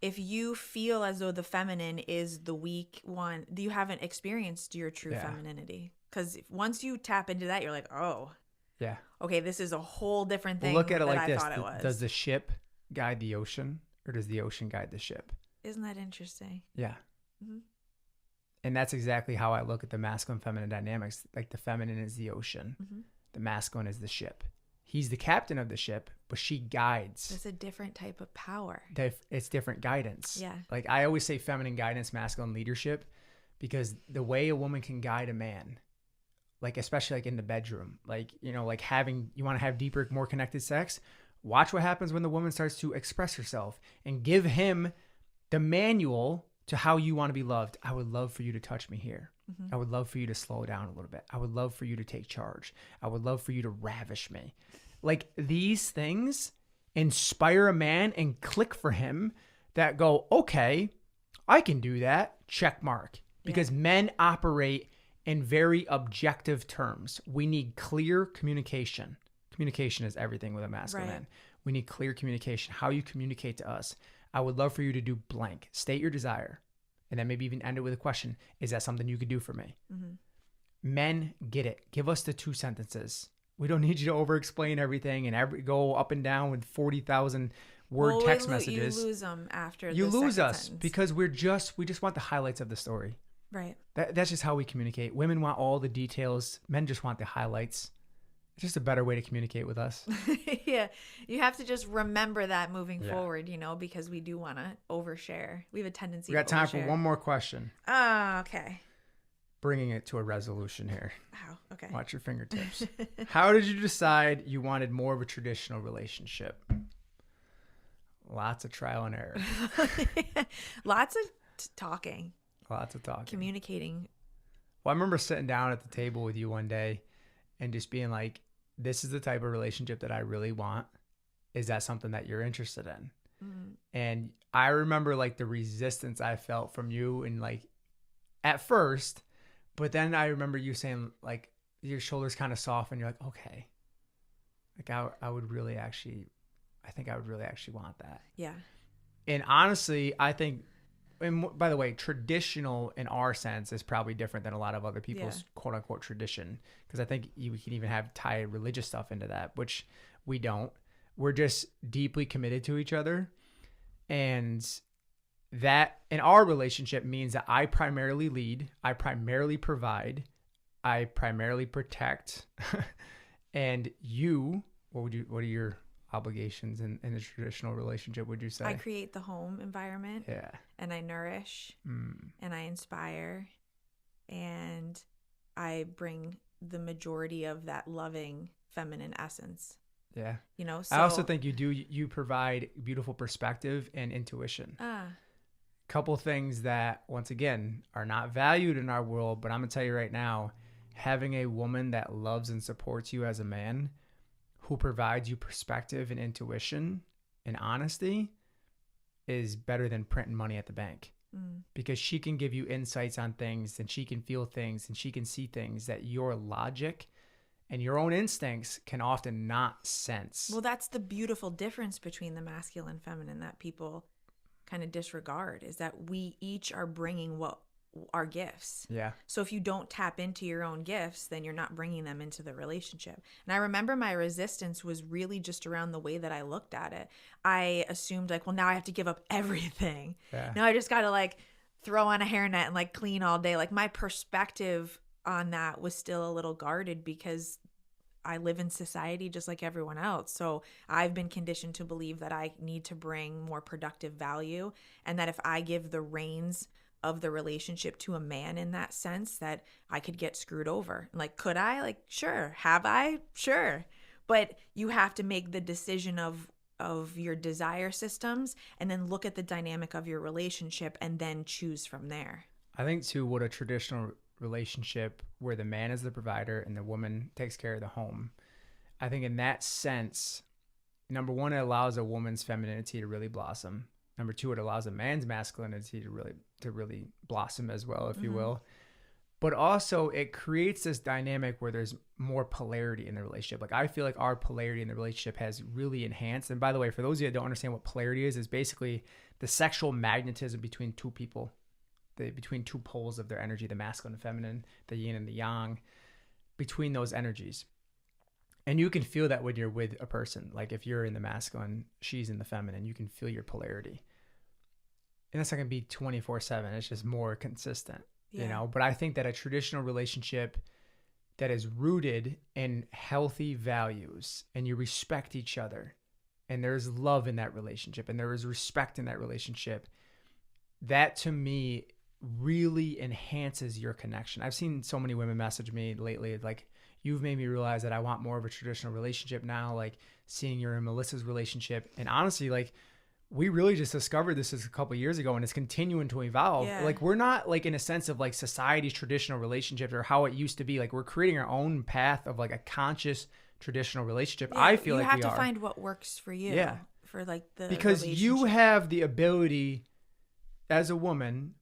if you feel as though the feminine is the weak one, you haven't experienced your true femininity. Because once you tap into that, you're like, oh, yeah, okay, this is a whole different thing. Well, look at it that like I this. thought it was. Does the ship guide the ocean, or does the ocean guide the ship? Isn't that interesting? Yeah. Mm-hmm. And that's exactly how I look at the masculine feminine dynamics. Like, the feminine is the ocean. Mm-hmm. The masculine is the ship. He's the captain of the ship, but she guides. It's a different type of power. It's different guidance. Yeah. Like, I always say feminine guidance, masculine leadership, because the way a woman can guide a man, like, especially like in the bedroom, like, you know, like you want to have deeper, more connected sex. Watch what happens when the woman starts to express herself and give him the manual to how you want to be loved. I would love for you to touch me here. Mm-hmm. I would love for you to slow down a little bit. I would love for you to take charge. I would love for you to ravish me. Like, these things inspire a man and click for him that go, okay, I can do that. Check mark. Because men operate in very objective terms. We need clear communication. Communication is everything with a masculine man. We need clear communication. How you communicate to us. I would love for you to do blank. State your desire. And then maybe even end it with a question. Is that something you could do for me? Mm-hmm. Men get it. Give us the 2 sentences. We don't need you to over-explain everything and go up and down with 40,000 word text messages. You lose them after you the lose second us sentence. because we just want the highlights of the story. Right. That's just how we communicate. Women want all the details. Men just want the highlights. It's just a better way to communicate with us. Yeah. You have to just remember that moving forward, because we do want to overshare. We have a tendency to overshare. We got time for one more question. Oh, okay. Bringing it to a resolution here. Wow. Okay. Watch your fingertips. How did you decide you wanted more of a traditional relationship? Lots of trial and error. Lots of talking. Lots of talking. Communicating. Well, I remember sitting down at the table with you one day and just being like, this is the type of relationship that I really want. Is that something that you're interested in? Mm-hmm. And I remember like the resistance I felt from you and like at first, but then I remember you saying like your shoulders kind of softened. You're like, okay, like I would really actually, I think I would really actually want that. Yeah. And honestly, I think, and by the way, traditional in our sense is probably different than a lot of other people's quote unquote tradition. Because I think you can even tie religious stuff into that, which we don't. We're just deeply committed to each other. And that in our relationship means that I primarily lead, I primarily provide, I primarily protect. And you, what are your obligations in a traditional relationship, would you say? I create the home environment. Yeah. And I nourish and I inspire and I bring the majority of that loving feminine essence. Yeah. So I also think you provide beautiful perspective and intuition. Couple things that once again are not valued in our world, but I'm gonna tell you right now having a woman that loves and supports you as a man, who provides you perspective and intuition and honesty, is better than printing money at the bank. Because she can give you insights on things, and she can feel things, and she can see things that your logic and your own instincts can often not sense. Well, that's the beautiful difference between the masculine and feminine that people kind of disregard, is that we each are bringing what our gifts. Yeah. So if you don't tap into your own gifts, then you're not bringing them into the relationship. And I remember my resistance was really just around the way that I looked at it. I assumed like, well, now I have to give up everything. Yeah. Now I just got to like throw on a hairnet and like clean all day. Like my perspective on that was still a little guarded because I live in society just like everyone else. So I've been conditioned to believe that I need to bring more productive value, and that if I give the reins of the relationship to a man in that sense, that I could get screwed over. Like, could I? Like, sure. Have I? Sure. But you have to make the decision of your desire systems and then look at the dynamic of your relationship and then choose from there. I think too, what a traditional relationship where the man is the provider and the woman takes care of the home, I think in that sense, number one, it allows a woman's femininity to really blossom. Number two, it allows a man's masculinity to really blossom as well, if you will. But also it creates this dynamic where there's more polarity in the relationship. Like I feel like our polarity in the relationship has really enhanced. And by the way, for those of you that don't understand what polarity is basically the sexual magnetism between two people, between two poles of their energy, the masculine and feminine, the yin and the yang, between those energies. And you can feel that when you're with a person. Like if you're in the masculine, she's in the feminine, you can feel your polarity. And that's not going to be 24/7. It's just more consistent, you know? But I think that a traditional relationship that is rooted in healthy values, and you respect each other, and there's love in that relationship, and there is respect in that relationship, that to me really enhances your connection. I've seen so many women message me lately, like, you've made me realize that I want more of a traditional relationship now, like seeing your and Melissa's relationship. And honestly, like, we really just discovered this a couple of years ago, and it's continuing to evolve. Yeah. Like we're not like in a sense of like society's traditional relationships or how it used to be. Like we're creating our own path of like a conscious traditional relationship. Yeah, I feel like you have to find what works for you. Yeah. For like the because you have the ability as a woman.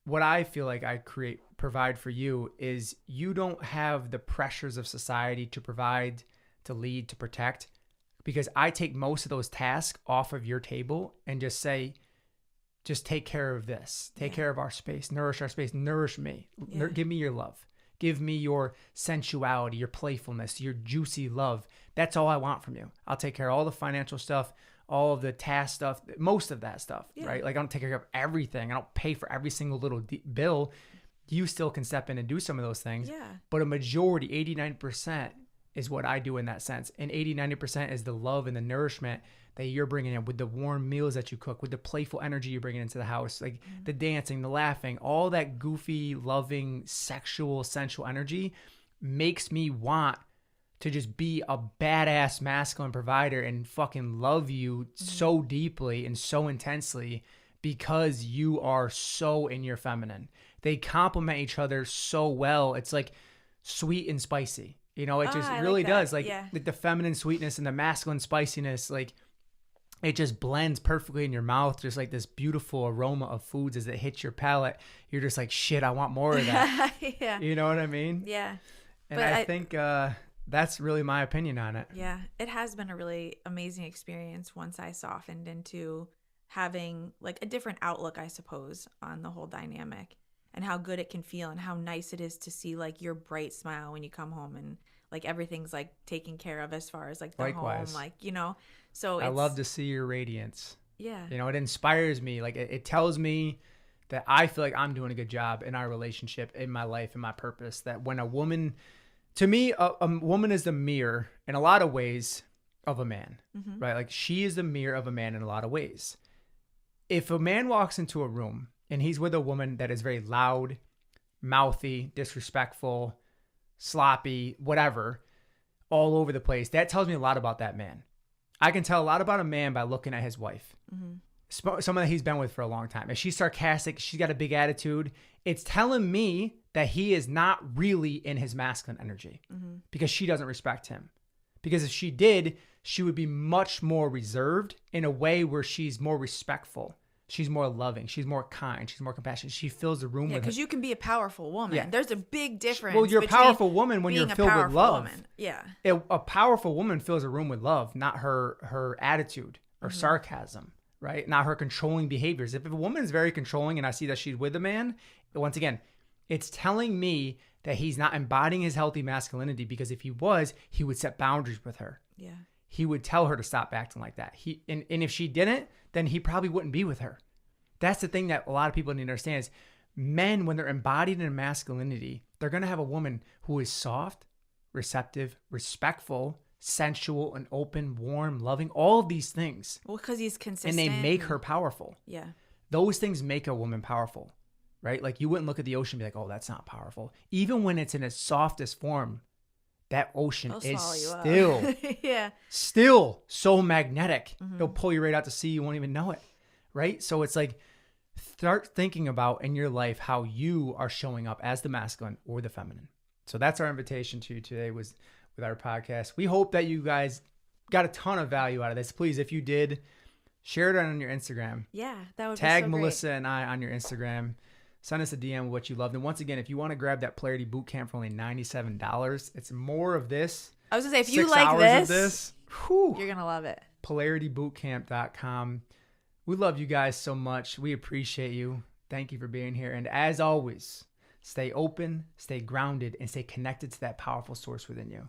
What I feel like I provide for you is you don't have the pressures of society to provide, to lead, to protect. Because I take most of those tasks off of your table and just say, just take care of this. Take care of our space. Nourish our space. Nourish me. Yeah. Give me your love. Give me your sensuality, your playfulness, your juicy love. That's all I want from you. I'll take care of all the financial stuff, all of the task stuff, most of that stuff, right? Like I don't take care of everything. I don't pay for every single little bill. You still can step in and do some of those things. Yeah. But a majority, 89%, is what I do in that sense. And 80-90% is the love and the nourishment that you're bringing in with the warm meals that you cook, with the playful energy you're bringing into the house, like the dancing, the laughing, all that goofy, loving, sexual, sensual energy makes me want to just be a badass masculine provider and fucking love you so deeply and so intensely because you are so in your feminine. They complement each other so well. It's like sweet and spicy. You know, it just really does. Like the feminine sweetness and the masculine spiciness, like it just blends perfectly in your mouth. Just like this beautiful aroma of foods as it hits your palate. You're just like, shit, I want more of that. Yeah. You know what I mean? Yeah. And I think that's really my opinion on it. Yeah. It has been a really amazing experience once I softened into having like a different outlook, I suppose, on the whole dynamic. And how good it can feel and how nice it is to see like your bright smile when you come home and like everything's like taken care of as far as like the Likewise. home, like, you know, so I love to see your radiance. Yeah. You know, it inspires me. Like it tells me that I feel like I'm doing a good job in our relationship, in my life, in my purpose. That when a woman, to me, a woman is the mirror in a lot of ways of a man, right? Like she is the mirror of a man in a lot of ways. If a man walks into a room and he's with a woman that is very loud, mouthy, disrespectful, sloppy, whatever, all over the place, that tells me a lot about that man. I can tell a lot about a man by looking at his wife. Someone that he's been with for a long time. If she's sarcastic, she's got a big attitude, it's telling me that he is not really in his masculine energy because she doesn't respect him. Because if she did, she would be much more reserved in a way where she's more respectful. She's more loving. She's more kind. She's more compassionate. She fills the room with because you can be a powerful woman. Yeah. There's a big difference. Well, you're a powerful woman when you're filled with love. Woman. Yeah. A powerful woman fills a room with love, not her attitude or sarcasm, right? Not her controlling behaviors. If a woman is very controlling and I see that she's with a man, once again, it's telling me that he's not embodying his healthy masculinity, because if he was, he would set boundaries with her. Yeah. He would tell her to stop acting like that. And if she didn't, then he probably wouldn't be with her. That's the thing that a lot of people need to understand is men, when they're embodied in masculinity, they're going to have a woman who is soft, receptive, respectful, sensual, and open, warm, loving, all of these things. Well, because he's consistent. And they make her powerful. Yeah. Those things make a woman powerful, right? Like you wouldn't look at the ocean and be like, oh, that's not powerful. Even when it's in its softest form, that ocean is still, still so magnetic. It'll pull you right out to sea. You won't even know it, right? So it's like, start thinking about in your life how you are showing up as the masculine or the feminine. So that's our invitation to you today with our podcast. We hope that you guys got a ton of value out of this. Please, if you did, share it on your Instagram. Yeah, that would tag be so Melissa great. And I on your Instagram. Send us a DM with what you loved. And once again, if you want to grab that Polarity Bootcamp for only $97, it's more of this. I was going to say, if you like this, you're going to love it. PolarityBootcamp.com. We love you guys so much. We appreciate you. Thank you for being here. And as always, stay open, stay grounded, and stay connected to that powerful source within you.